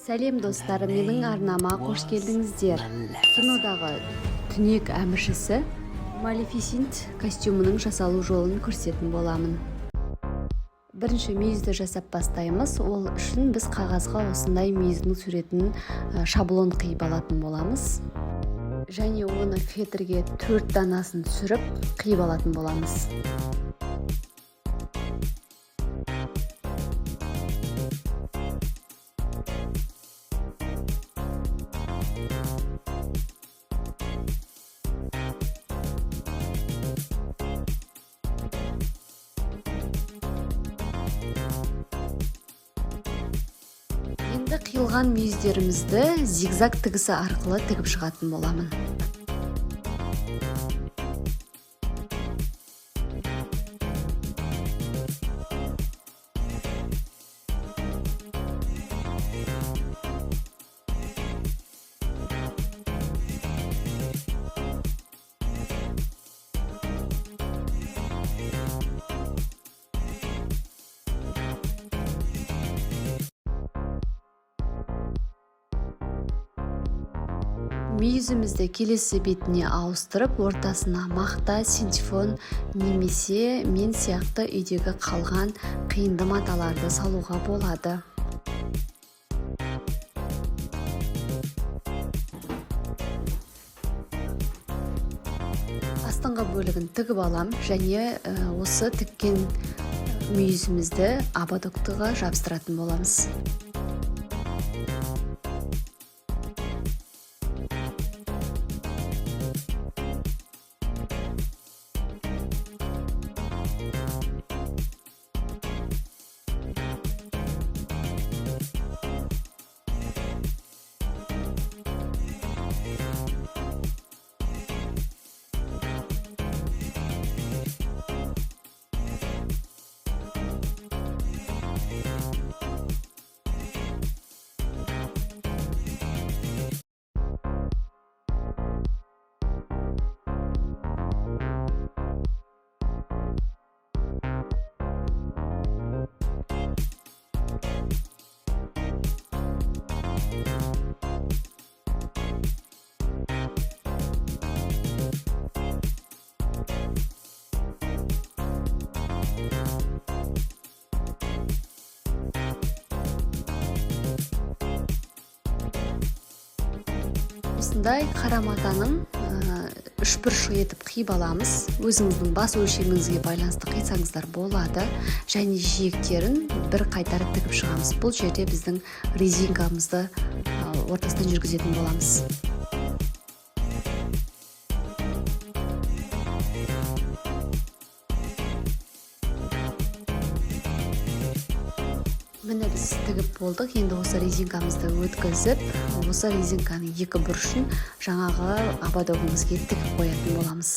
Сәлем достар, менің арнама қош келдіңіздер. Кинодағы түнек әміршісі Малефисент костюмының жасалу жолын көрсететін боламын. Бірінші мүйізді жасап бастаймыз. Ол үшін біз қағазға осындай мүйіздің суретін шаблон қиып алатын боламыз. Және оны фетрге 4 данасын сүріп қиып алатын боламыз. Енді қиылған мүйіздерімізді зигзаг тігісі арқылы тігіп шығатын боламын. Мүйізімізді келесі бетіне ауыстырып, ортасына мақта, синтефон немесе мен сияқты үйдегі қалған қиынды маталарды салуға болады. Астыңғы бөлігін тігіп алам және осы тіккен мүйізімізді ободоктыға жабыстыратын боламыз. Осындай қара матаның үшбұрыш етіп қиып аламыз. Өзіңіздің бас өлшеміңізге байланысты қисаңыздар болады. Және жиектерін бір қайтарып тігіп шығамыз. Бұл жерде біздің резинкамызды ортасынан жүргізетін боламыз. Міне біз тігіп болдық. Енді осы резинкамызды өткізіп, осы резинканың екі бұрышын жаңағы ободогымызға тігіп қоятын боламыз.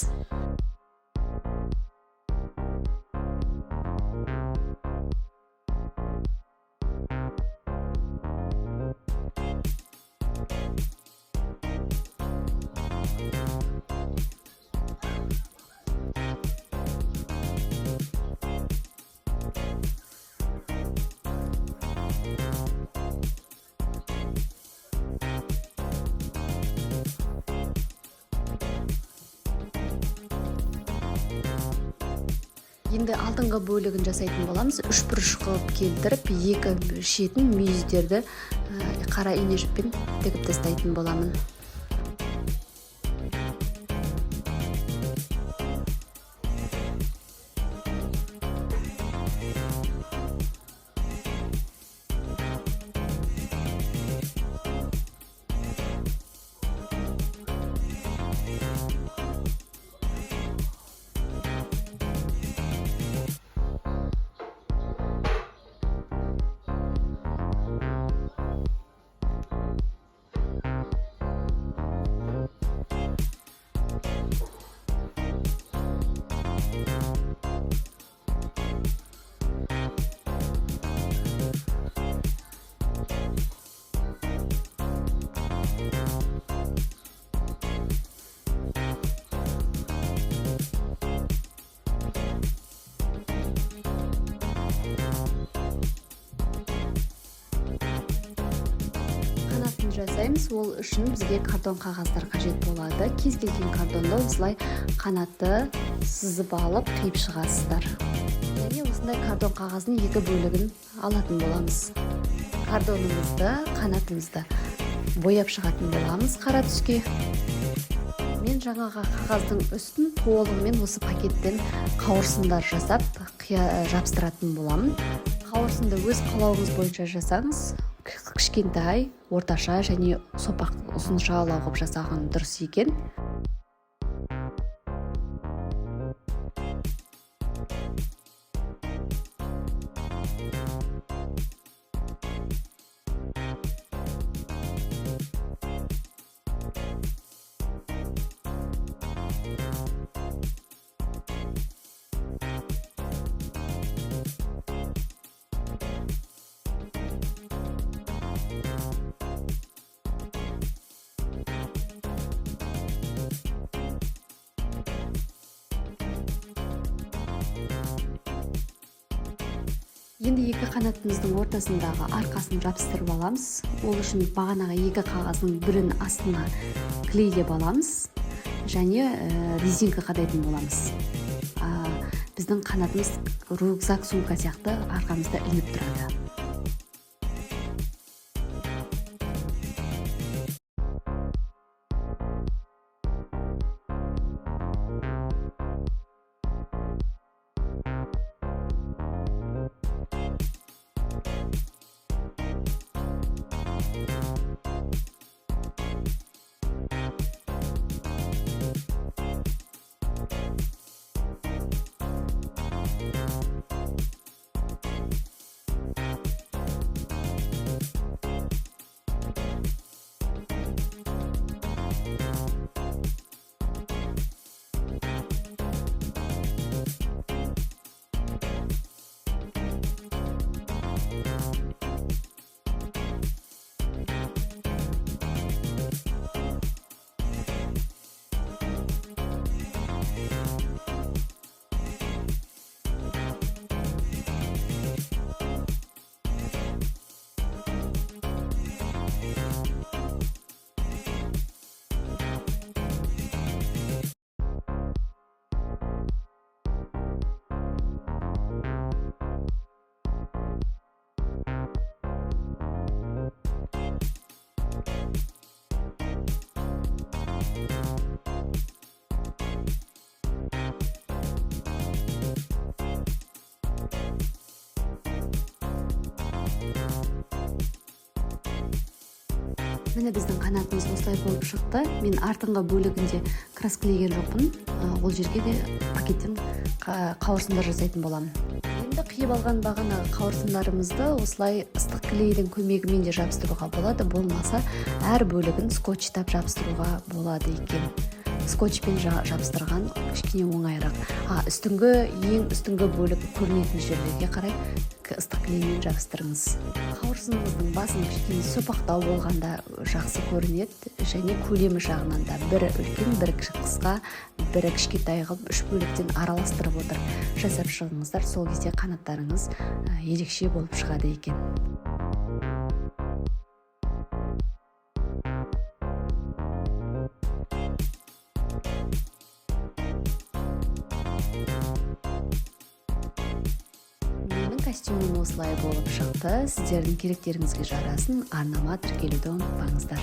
Енді алдыңғы бөлігін жасайтын боламыз. Үшбұрыш қылып келтіріп, екі шетін мүйіздерді қара ине жіппен тігіп тастайтын боламын. жасаймыз. Ол үшін бізге картон қағаздар қажет болады. Кез келген картонды осылай қанатты сызып алып қиып шығасыздар. Және осындай картон қағаздың екі бөлігін алатын боламыз. Картонымызды, қанатымызды бояп шығатын боламыз қара түске. Мен жаңаға қағаздың үстін толығымен осы пакеттен қауырсындар жасап жабыстыратын боламын. Қауырсынды өз қалауыңыз бойынша жасаңыз, кішкентай, орташа және сопақ ұзынша қылып жасаған дұрыс екен. Енді екі қанатымыздың ортасындағы арқасын жабыстырып аламыз. Ол үшін бағанағы екі қағаздың бірін астына клейлеп аламыз және резинка қадайтын боламыз. Біздің қанатымыз рюкзак, сумка сияқты арқамызда ілініп тұрады. Міне біздің қанатымыз осылай болып шықты. Мен артыңғы бөлігінде краскілеген жоқпын. Ол жерге де пакеттен қауырсындар жасайтын боламын. Енді қиып алған бағанағы қауырсындарымызды осылай ыстық клейдің көмегімен де жабыстыруға болады. Болмаса әр бөлігін скотчтап жабыстыруға болады екен. Скотчпен жабыстырған кішкене оңайырақ. Ең үстіңгі бөлік көрінетін жерлерге қарай ыстық клеймен жабыстырыңыз. Қауырсынымыздың басын кішкене сопақтау болғанда жақсы көрінеді және көлемі жағынан да бірі үлкен, бірі қысқа, бірі кішкентай қылып үш бөліктен араластырып отырып жасап шығыңыздар. Сол кезде қанаттарыңыз ерекше болып шығады екен. Костюмым осылай болып шықты. Сіздердің керектеріңізге жарасын. Арнама тіркелуді ұмытпаңыздар.